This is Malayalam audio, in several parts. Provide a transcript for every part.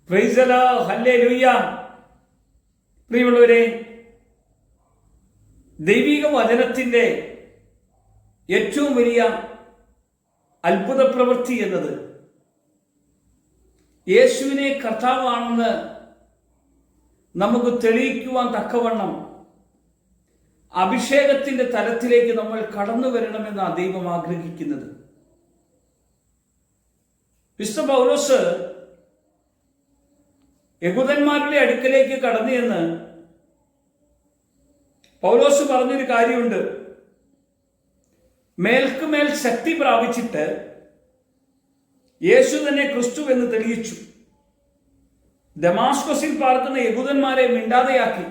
Praise the Lord, hallelujah. പ്രിയമുള്ളവരെ, ദൈവിക വചനത്തിന്റെ ഏറ്റവും വലിയ അത്ഭുത പ്രവൃത്തി എന്നത് യേശുവിനെ കർത്താവാണെന്ന് നമുക്ക് തെളിയിക്കുവാൻ തക്കവണ്ണം അഭിഷേകത്തിന്റെ തലത്തിലേക്ക് നമ്മൾ കടന്നു വരണമെന്നാണ് ദൈവം ആഗ്രഹിക്കുന്നത്. വിശുദ്ധ പൗലോസ് യഹൂദന്മാരുടെ അടുക്കലേക്ക് കടന്നു എന്ന് പൗലോസ് പറഞ്ഞൊരു കാര്യമുണ്ട്. മേൽക്കുമേൽ ശക്തി പ്രാപിച്ചിട്ട് യേശു തന്നെ ക്രിസ്തു എന്ന് തെളിയിച്ചു. ദമാസ്കസിൽ പാർക്കുന്ന യഹൂദന്മാരെ മിണ്ടാതെയാക്കി.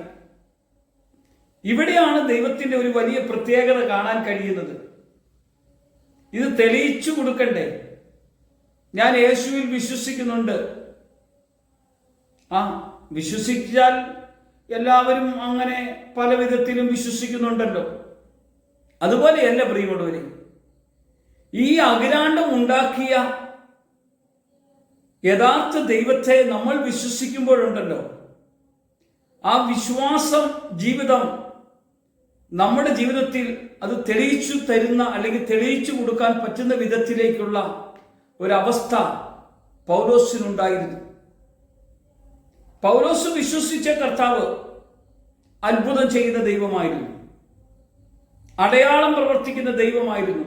ഇവിടെയാണ് ദൈവത്തിന്റെ ഒരു വലിയ പ്രത്യേകത കാണാൻ കഴിയുന്നത്. ഇത് തെളിയിച്ചു കൊടുക്കണ്ടേ? ഞാൻ യേശുവിൽ വിശ്വസിക്കുന്നുണ്ട്. വിശ്വസിച്ചാൽ എല്ലാവരും അങ്ങനെ പല വിധത്തിലും വിശ്വസിക്കുന്നുണ്ടല്ലോ. അതുപോലെയല്ല പ്രിയമുള്ളവരെ, ഈ അഖിലാണ്ടം ഉണ്ടാക്കിയ യഥാർത്ഥ ദൈവത്തെ നമ്മൾ വിശ്വസിക്കുമ്പോഴുണ്ടല്ലോ, ആ വിശ്വാസം ജീവിതം നമ്മുടെ ജീവിതത്തിൽ അത് തെളിയിച്ചു തരുന്ന അല്ലെങ്കിൽ തെളിയിച്ചു കൊടുക്കാൻ പറ്റുന്ന വിധത്തിലേക്കുള്ള ഒരവസ്ഥ പൗലോസിനുണ്ടായിരുന്നു. പൗലോസ് വിശ്വസിച്ച കർത്താവ് അത്ഭുതം ചെയ്യുന്ന ദൈവമായിരുന്നു, അടയാളം പ്രവർത്തിക്കുന്ന ദൈവമായിരുന്നു.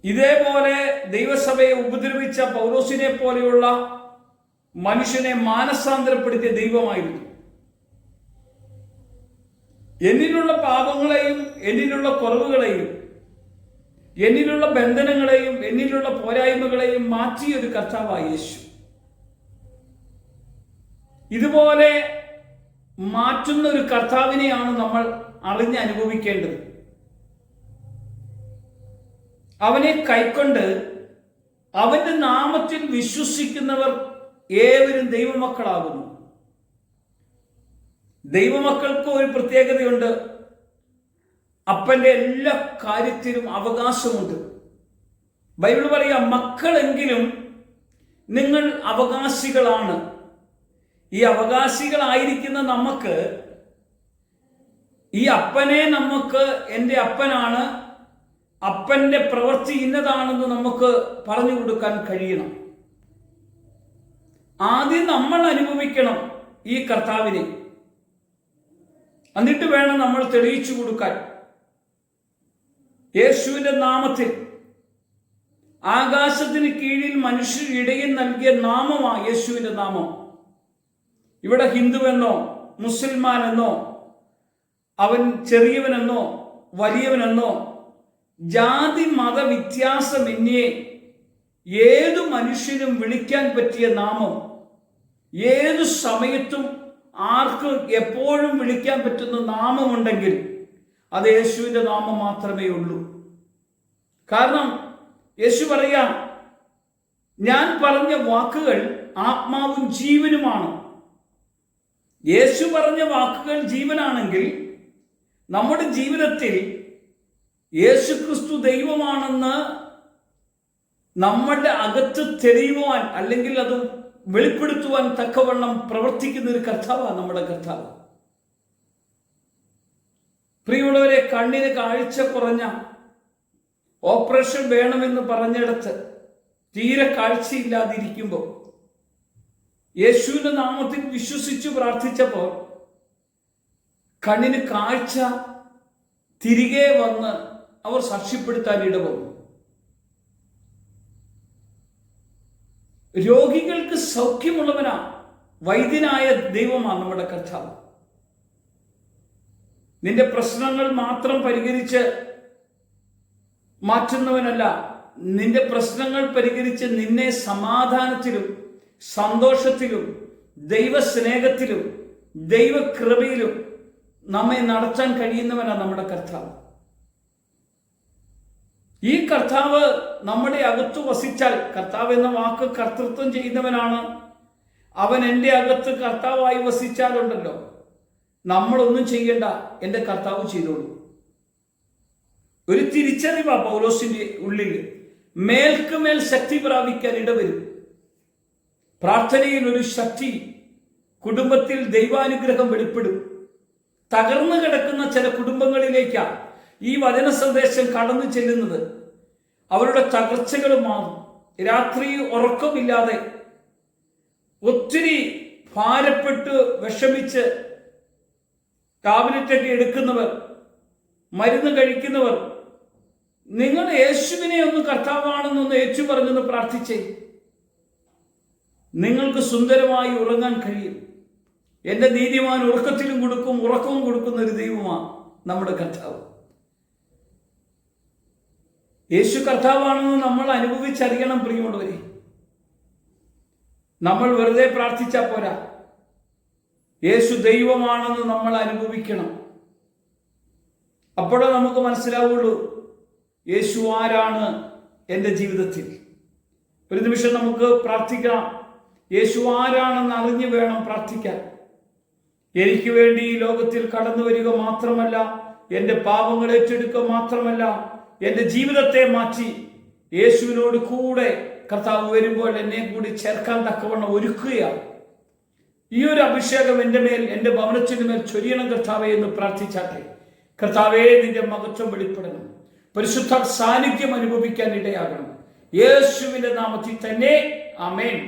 ഇതേപോലെ ദൈവസഭയെ ഉപദ്രവിച്ച പൗലോസിനെ പോലെയുള്ള മനുഷ്യനെ മാനസാന്തരപ്പെടുത്തിയ ദൈവമായിരുന്നു. എന്നിലുള്ള പാപങ്ങളെയും എന്നിലുള്ള കുറവുകളെയും എന്നിലുള്ള ബന്ധനങ്ങളെയും എന്നിലുള്ള പോരായ്മകളെയും മാറ്റിയൊരു കർത്താവായ യേശു. ഇതുപോലെ മാറ്റുന്ന ഒരു കർത്താവിനെയാണ് നമ്മൾ അറിഞ്ഞ് അനുഭവിക്കേണ്ടത്. അവനെ കൈക്കൊണ്ട് അവന്റെ നാമത്തിൽ വിശ്വസിക്കുന്നവർ ഏവരും ദൈവമക്കളാകുന്നു. ദൈവമക്കൾക്ക് ഒരു പ്രത്യേകതയുണ്ട്. അപ്പന്റെ എല്ലാ കാര്യത്തിലും അവകാശമുണ്ട്. ബൈബിൾ പറയാം, മക്കളെങ്കിലും നിങ്ങൾ അവകാശികളാണ്. ഈ അവകാശികളായിരിക്കുന്ന നമുക്ക് ഈ അപ്പനെ നമുക്ക് എൻ്റെ അപ്പനാണ്, അപ്പന്റെ പ്രവൃത്തി ഇന്നതാണെന്ന് നമുക്ക് പറഞ്ഞു കൊടുക്കാൻ കഴിയണം. ആദ്യം നമ്മൾ അനുഭവിക്കണം ഈ കർത്താവിനെ, എന്നിട്ട് വേണം നമ്മൾ തെളിയിച്ചു കൊടുക്കാൻ. യേശുവിന്റെ നാമത്തിൽ ആകാശത്തിന് കീഴിൽ മനുഷ്യർ ഇടയിൽ നൽകിയ നാമമാണ് യേശുവിന്റെ നാമം. ഇവിടെ ഹിന്ദുവെന്നോ മുസൽമാനെന്നോ അവൻ ചെറിയവനെന്നോ വലിയവനെന്നോ ജാതി മത വ്യത്യാസമെന്നേ ഏതു മനുഷ്യനും വിളിക്കാൻ പറ്റിയ നാമം, ഏതു സമയത്തും ആർക്കും എപ്പോഴും വിളിക്കാൻ പറ്റുന്ന നാമമുണ്ടെങ്കിൽ അത് യേശുവിന്റെ നാമം മാത്രമേ ഉള്ളൂ. കാരണം യേശു പറയാം, ഞാൻ പറഞ്ഞ വാക്കുകൾ ആത്മാവും ജീവനുമാണ്. യേശു പറഞ്ഞ വാക്കുകൾ ജീവനാണെങ്കിൽ നമ്മുടെ ജീവിതത്തിൽ യേശു ക്രിസ്തു ദൈവമാണെന്ന് നമ്മുടെ അകത്ത് തെളിയുവാൻ അല്ലെങ്കിൽ അത് വെളിപ്പെടുത്തുവാൻ തക്കവണ്ണം പ്രവർത്തിക്കുന്ന ഒരു കർത്താവാണ് നമ്മുടെ കർത്താവ്. പ്രിയമുള്ളവരെ, കണ്ണിന് കാഴ്ച കുറഞ്ഞ ഓപ്പറേഷൻ വേണമെന്ന് പറഞ്ഞെടുത്ത് തീരെ കാഴ്ചയില്ലാതിരിക്കുമ്പോൾ യേശുവിന്റെ നാമത്തിൽ വിശ്വസിച്ചു പ്രാർത്ഥിച്ചപ്പോൾ കണ്ണിന് കാഴ്ച തിരികെ വന്ന് അവർ സാക്ഷ്യപ്പെടുത്താൻ ഇടവന്നു. രോഗികൾക്ക് സൗഖ്യമുള്ളവനാ വൈദ്യനായ ദൈവമാണ് നമ്മുടെ കർത്താവ്. നിന്റെ പ്രശ്നങ്ങൾ മാത്രം പരിഹരിച്ച് മാറ്റുന്നവനല്ല, നിന്റെ പ്രശ്നങ്ങൾ പരിഹരിച്ച് നിന്നെ സമാധാനത്തിലും സന്തോഷത്തിലും ദൈവസ്നേഹത്തിലും ദൈവകൃപയിലും നമ്മെ നടത്താൻ കഴിയുന്നവനാണ് നമ്മുടെ കർത്താവ്. ഈ കർത്താവ് നമ്മുടെ അകത്ത് വസിച്ചാൽ, കർത്താവ് എന്ന വാക്ക് കർത്തൃത്വം ചെയ്യുന്നവനാണ്. അവൻ എൻ്റെ അകത്ത് കർത്താവായി വസിച്ചാലുണ്ടല്ലോ, നമ്മളൊന്നും ചെയ്യണ്ട, എൻ്റെ കർത്താവ് ചെയ്തോളൂ. ഒരു തിരിച്ചറിവാ പൗലോസിന്റെ ഉള്ളിൽ. മേൽക്കുമേൽ ശക്തി പ്രാപിക്കാൻ ഇടവരും. പ്രാർത്ഥനയിൽ ഒരു ശക്തി, കുടുംബത്തിൽ ദൈവാനുഗ്രഹം വെളിപ്പെടും. തകർന്നു കിടക്കുന്ന ചില കുടുംബങ്ങളിലേക്കാണ് ഈ വചന സന്ദേശം കടന്നു ചെല്ലുന്നത്. അവരുടെ തകർച്ചകൾ മാറും. രാത്രി ഉറക്കമില്ലാതെ ഒത്തിരി ഭാരപ്പെട്ട് വിഷമിച്ച് ടാബ്ലറ്റൊക്കെ എടുക്കുന്നവർ, മരുന്ന് കഴിക്കുന്നവർ, നിങ്ങൾ യേശുവിനെ ഒന്ന് കർത്താവാണെന്നൊന്ന് ഏറ്റു പറഞ്ഞൊന്ന് പ്രാർത്ഥിച്ചേ. നിങ്ങൾക്ക് സുന്ദരമായി ഉറങ്ങാൻ കഴിയും. എൻ്റെ നീതിമാൻ ഉറക്കത്തിലും കൊടുക്കും, ഉറക്കവും കൊടുക്കുന്ന ഒരു ദൈവമാണ് നമ്മുടെ കർത്താവ്. യേശു കർത്താവാണെന്ന് നമ്മൾ അനുഭവിച്ചറിയണം പ്രിയമുള്ളവരെ. നമ്മൾ വെറുതെ പ്രാർത്ഥിച്ചാൽ പോരാ, യേശു ദൈവമാണെന്ന് നമ്മൾ അനുഭവിക്കണം. അപ്പോഴേ നമുക്ക് മനസ്സിലാവുള്ളൂ യേശു ആരാണ് എൻ്റെ ജീവിതത്തിൽ. ഒരു നിമിഷം നമുക്ക് പ്രാർത്ഥിക്കാം. യേശു ആരാണെന്ന് അറിഞ്ഞു വേണം പ്രാർത്ഥിക്കാൻ. എനിക്ക് വേണ്ടി ഈ ലോകത്തിൽ കടന്നു വരിക മാത്രമല്ല, എൻ്റെ പാപങ്ങൾ ഏറ്റെടുക്കുക മാത്രമല്ല, എൻ്റെ ജീവിതത്തെ മാറ്റി യേശുവിനോട് കൂടെ കർത്താവ് വരുമ്പോൾ എന്നെ കൂടി ചേർക്കാൻ തക്കവണ്ണം ഒരുക്കുകയാണ്. ഈ ഒരു അഭിഷേകം എൻ്റെ മേൽ, എൻ്റെ ഭവനത്തിനു മേൽ ചൊരിയണം കർത്താവേ എന്ന് പ്രാർത്ഥിച്ചാട്ടെ. കർത്താവേ, നിന്റെ മഹത്വം വെളിപ്പെടണം. പരിശുദ്ധ സാന്നിധ്യം അനുഭവിക്കാൻ ഇടയാകണം. യേശുവിന്റെ നാമത്തിൽ തന്നെ ആമേൻ.